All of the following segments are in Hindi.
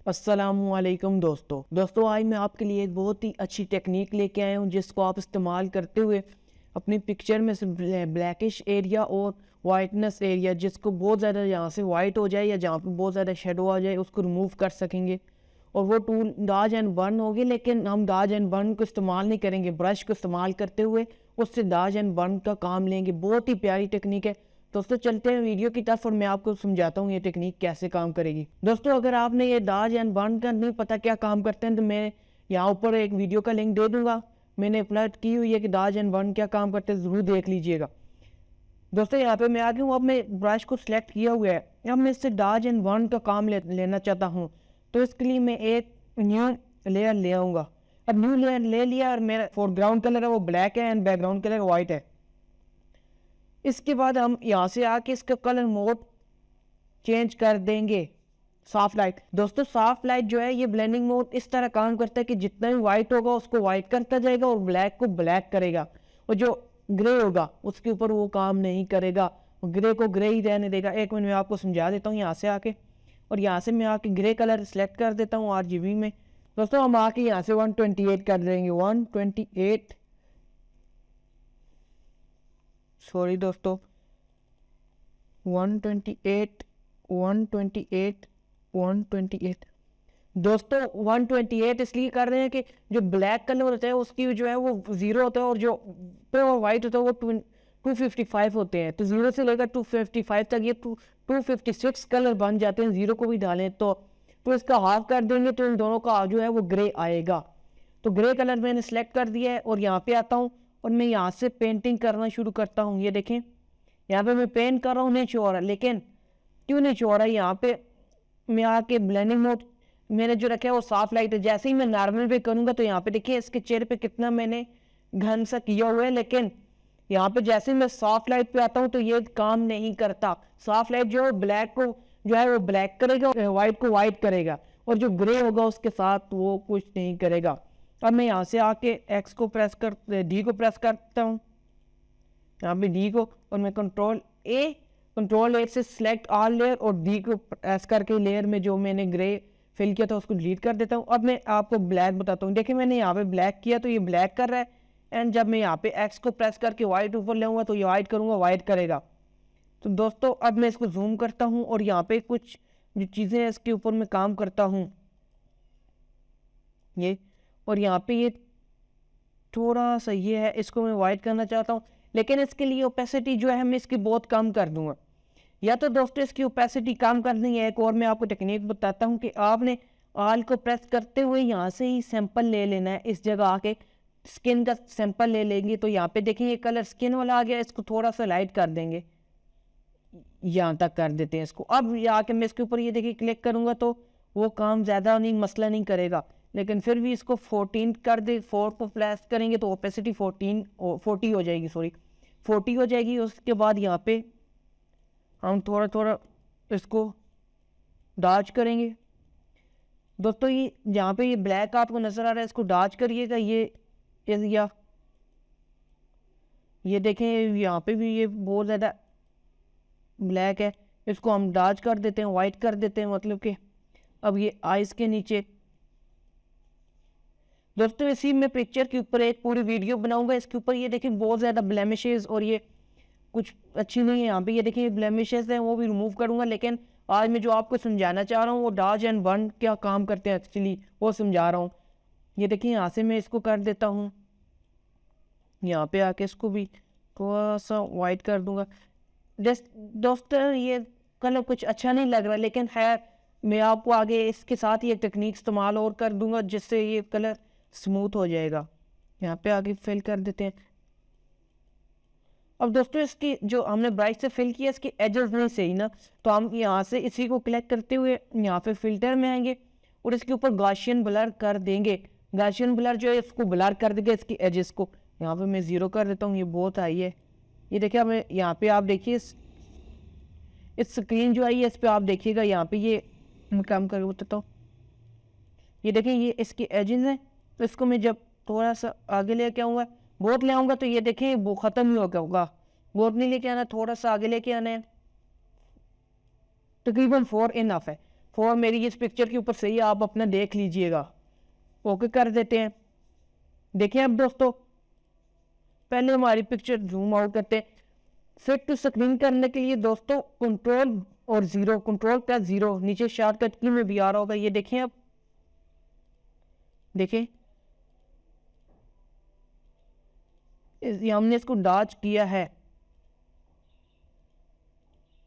अस्सलामुअलैकुम दोस्तों आज मैं आपके लिए एक बहुत ही अच्छी टेक्निक लेके आया हूँ जिसको आप इस्तेमाल करते हुए अपनी पिक्चर में से ब्लैकिश एरिया और वाइटनेस एरिया जिसको बहुत ज़्यादा यहाँ से वाइट हो जाए या जहाँ पे बहुत ज़्यादा शेडो आ जाए उसको रिमूव कर सकेंगे। और वो टूल डाज एंड बर्न होगी, लेकिन हम डाज एंड बर्न को इस्तेमाल नहीं करेंगे, ब्रश को इस्तेमाल करते हुए उससे डाज एंड बर्न का काम लेंगे। बहुत ही प्यारी टेक्निक है दोस्तों। चलते हैं वीडियो की तरफ और मैं आपको समझाता हूँ ये टेक्निक कैसे काम करेगी। दोस्तों अगर आपने ये डाज एंड बर्न का नहीं पता क्या काम करते हैं तो मैं यहाँ ऊपर एक वीडियो का लिंक दे दूंगा, मैंने अपलोड की हुई है कि डाज एंड बर्न क्या काम करते हैं, ज़रूर देख लीजिएगा। दोस्तों यहाँ पे मैं आ गया हूँ, अब मैं ब्रश को सिलेक्ट किया हुआ है, अब मैं इससे डाज एंड बर्न का काम लेना चाहता हूँ। तो इसके लिए मैं एक न्यू लेयर ले आऊँगा। अब न्यू लेयर ले लिया और मेरा फोरग्राउंड कलर है वो ब्लैक है एंड बैकग्राउंड कलर वाइट है। इसके बाद हम यहाँ से आके इसका कलर मोड चेंज कर देंगे सॉफ्ट लाइट। दोस्तों सॉफ्ट लाइट जो है ये ब्लेंडिंग मोड इस तरह काम करता है कि जितना भी वाइट होगा उसको वाइट करता जाएगा और ब्लैक को ब्लैक करेगा, और जो ग्रे होगा उसके ऊपर वो काम नहीं करेगा, ग्रे को ग्रे ही रहने देगा। एक मिनट में आपको समझा देता हूँ यहाँ से आके, और यहाँ से मैं आके ग्रे कलर सेलेक्ट कर देता हूँ RGB में। दोस्तों हम आके यहाँ से 128 कर देंगे, 128 सॉरी दोस्तों 128 128 128। दोस्तों 128 इसलिए कर रहे हैं कि जो ब्लैक कलर होता है उसकी जो है वो 0 होता है और जो पे वो वाइट होता है वो 255 होते हैं। तो 0 से लेकर 255 तक ये 256 कलर बन जाते हैं। 0 को भी डालें तो इसका हाफ कर देंगे तो इन दोनों का जो है वो ग्रे आएगा। तो ग्रे कलर मैंने सेलेक्ट कर दिया है और यहाँ पे आता हूँ और मैं यहाँ से पेंटिंग करना शुरू करता हूँ। ये देखें यहाँ पे मैं पेंट कर रहा हूँ, नहीं छोड़ रहा, लेकिन क्यों नहीं छोड़ रहा, यहाँ पे मैं आके ब्लेंडिंग मोड मैंने जो रखा है वो सॉफ्ट लाइट है। जैसे ही मैं नॉर्मल पे करूँगा तो यहाँ पे देखिए इसके चेहरे पे कितना मैंने घन सा किया हुआ है, लेकिन यहाँ पे जैसे ही मैं सॉफ्ट लाइट पे आता हूँ तो ये काम नहीं करता। सॉफ्ट लाइट जो है ब्लैक को जो है वो ब्लैक करेगा, व्हाइट को व्हाइट करेगा, और जो ग्रे होगा उसके साथ वो कुछ नहीं करेगा। अब मैं यहाँ से आके X को प्रेस कर D को प्रेस करता हूँ, यहाँ पे D को, और मैं कंट्रोल A से सिलेक्ट ऑल लेयर और D को प्रेस करके लेयर में जो मैंने ग्रे फिल किया था उसको डिलीट कर देता हूँ। अब मैं आपको ब्लैक बताता हूँ। देखिए मैंने यहाँ पे ब्लैक किया तो ये ब्लैक कर रहा है, एंड जब मैं यहाँ पे X को प्रेस करके वाइट ऊपर लेऊंगा तो ये वाइट करूँगा, वाइट करेगा। तो दोस्तों अब मैं इसको जूम करता हूँ और यहाँ पे कुछ जो चीज़ें हैं इसके ऊपर मैं काम करता हूँ ये, और यहाँ पे ये थोड़ा सा ये है, इसको मैं वाइट करना चाहता हूँ, लेकिन इसके लिए ओपेसिटी जो है मैं इसकी बहुत कम कर दूंगा। या तो दोस्तों इसकी ओपेसिटी कम करनी है, एक और मैं आपको टेक्निक बताता हूँ कि आपने ऑल को प्रेस करते हुए यहाँ से ही सैंपल ले लेना है। इस जगह आके स्किन का सैंपल ले लेंगे तो यहाँ पे देखें ये कलर स्किन वाला आ गया, इसको थोड़ा सा लाइट कर देंगे, यहाँ तक कर देते हैं इसको। अब आके मैं इसके ऊपर ये देखिए क्लिक करूँगा तो वो काम ज़्यादा नहीं, मसला नहीं करेगा, लेकिन फिर भी इसको 14 कर दे, 4 को प्रेस करेंगे तो ओपेसिटी 40 हो जाएगी, सॉरी 40 हो जाएगी। उसके बाद यहाँ पे हम थोड़ा थोड़ा इसको डार्क करेंगे। दोस्तों ये यहाँ पे ये ब्लैक आपको नज़र आ रहा है, इसको डार्क करिएगा। ये एरिया ये देखें यहाँ पे भी ये बहुत ज़्यादा ब्लैक है, इसको हम डार्क कर देते हैं, वाइट कर देते हैं, मतलब कि अब ये आइज़ के नीचे। दोस्तों इसी में पिक्चर के ऊपर एक पूरी वीडियो बनाऊंगा, इसके ऊपर ये देखिए बहुत ज़्यादा ब्लेमिशेस और ये कुछ अच्छी नहीं है। यहाँ पे ये देखिए ब्लेमिशेस हैं वो भी रिमूव करूंगा, लेकिन आज मैं जो आपको समझाना चाह रहा हूँ वो डाज एंड बर्न क्या काम करते हैं एक्चुअली वो समझा रहा हूँ। ये देखिए यहाँ से मैं इसको कर देता हूँ, यहाँ पे आके इसको भी थोड़ा सा वाइट कर दूंगा। दोस्तों ये कलर कुछ अच्छा नहीं लग रहा, लेकिन है मैं आपको आगे इसके साथ ही एक टेक्निक इस्तेमाल और कर दूंगा जिससे ये कलर स्मूथ हो जाएगा। यहाँ पे आगे फिल कर देते हैं। अब दोस्तों इसकी जो हमने ब्राइट से फिल किया इसकी एजेस नहीं सही ना, तो हम यहाँ से इसी को क्लिक करते हुए यहाँ पे फिल्टर में आएंगे और इसके ऊपर गॉसियन ब्लर कर देंगे। गॉसियन ब्लर जो है इसको ब्लर कर देंगे इसकी एजेस को। यहाँ पे मैं 0 कर देता हूँ, ये बहुत हाई है। ये देखिए हमें यहाँ पे आप देखिए इस स्क्रीन जो आई है इस पर आप देखिएगा, यहाँ पे ये मैं काम कर बताता हूँ। ये देखिए ये इसकी एजेस हैं, तो इसको मैं जब थोड़ा सा आगे लेके आऊँगा, बहुत ले आऊँगा तो ये देखें वो ख़त्म ही हो गया होगा। बहुत नहीं लेके आना, थोड़ा सा आगे लेके आना है, तकरीबन 4 इनफ है। 4 मेरी इस पिक्चर के ऊपर सही है, आप अपना देख लीजिएगा। ओके कर देते हैं। देखिए अब दोस्तों, पहले हमारी पिक्चर जूम आउट करते हैं। फिट टू स्क्रीन करने के लिए दोस्तों कंट्रोल और 0, कंट्रोल प्लस 0 नीचे शॉर्टकट की में भी आ रहा होगा, ये देखें। अब देखें हमने इसको डॉज किया है,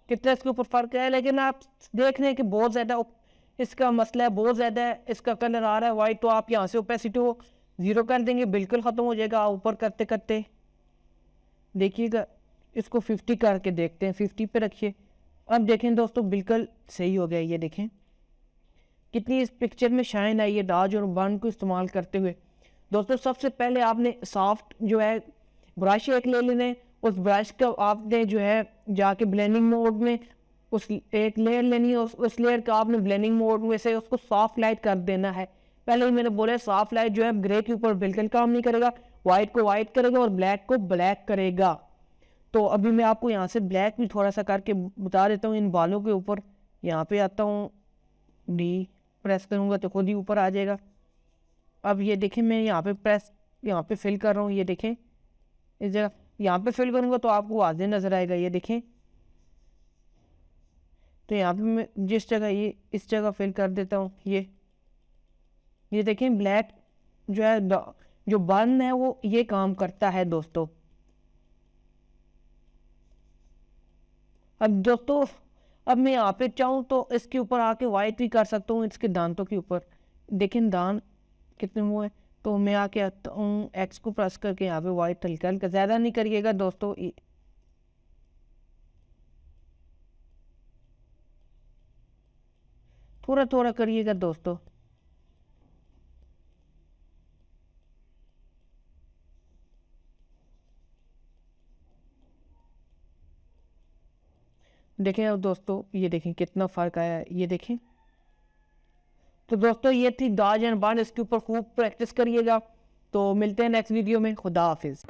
कितना इसके ऊपर फर्क है। लेकिन आप देख रहे हैं कि बहुत ज़्यादा इसका मसला है, बहुत ज़्यादा है, इसका कलर आ रहा है वाइट। तो आप यहाँ से ओपेसिटी को 0 कर देंगे, बिल्कुल ख़त्म हो जाएगा ऊपर करते करते। देखिएगा, इसको 50 करके देखते हैं, 50 पे रखिए। अब देखें दोस्तों, बिल्कुल सही हो गया। ये देखें कितनी इस पिक्चर में शाइन आई है डॉज और बर्न को इस्तेमाल करते हुए। दोस्तों सबसे पहले आपने सॉफ्ट जो है ब्रश एक ले लेने, उस ब्रश का आपने जो है जाके ब्लेंडिंग मोड में उस एक लेयर लेनी है, उस लेयर का आपने ब्लेंडिंग मोड में से उसको सॉफ्ट लाइट कर देना है। पहले ही मैंने बोला सॉफ्ट लाइट जो है ग्रे के ऊपर बिल्कुल काम नहीं करेगा, वाइट को वाइट करेगा और ब्लैक को ब्लैक करेगा। तो अभी मैं आपको यहाँ से ब्लैक भी थोड़ा सा करके बता देता हूँ। इन बालों के ऊपर यहाँ पे आता हूँ, डी प्रेस करूँगा तो खुद ही ऊपर आ जाएगा। अब ये देखें, मैं यहाँ पे प्रेस यहाँ पे फिल कर रहा हूँ, ये देखें इस जगह यहाँ पे फिल करूँगा तो आपको वाज़ेह नज़र आएगा। ये देखें, तो यहाँ पे मैं जिस जगह ये इस जगह फिल कर देता हूँ। ये देखें ब्लैक जो है जो बर्न है वो ये काम करता है दोस्तों। अब दोस्तों, अब मैं यहाँ पे चाहूँ तो इसके ऊपर आके वाइट भी कर सकता हूँ, इसके दांतों के ऊपर। देखें दांत कितने वो है, तो मैं आके आता हूँ एक्स को प्रेस करके यहाँ पे वाइट हल्का हल्का, ज़्यादा नहीं करिएगा दोस्तों, थोड़ा थोड़ा करिएगा दोस्तों। देखें अब दोस्तों, ये देखें कितना फ़र्क आया है, ये देखें। तो दोस्तों ये थी डॉज एंड बर्न, इसके ऊपर खूब प्रैक्टिस करिएगा। तो मिलते हैं नेक्स्ट वीडियो में। खुदा हाफिज़।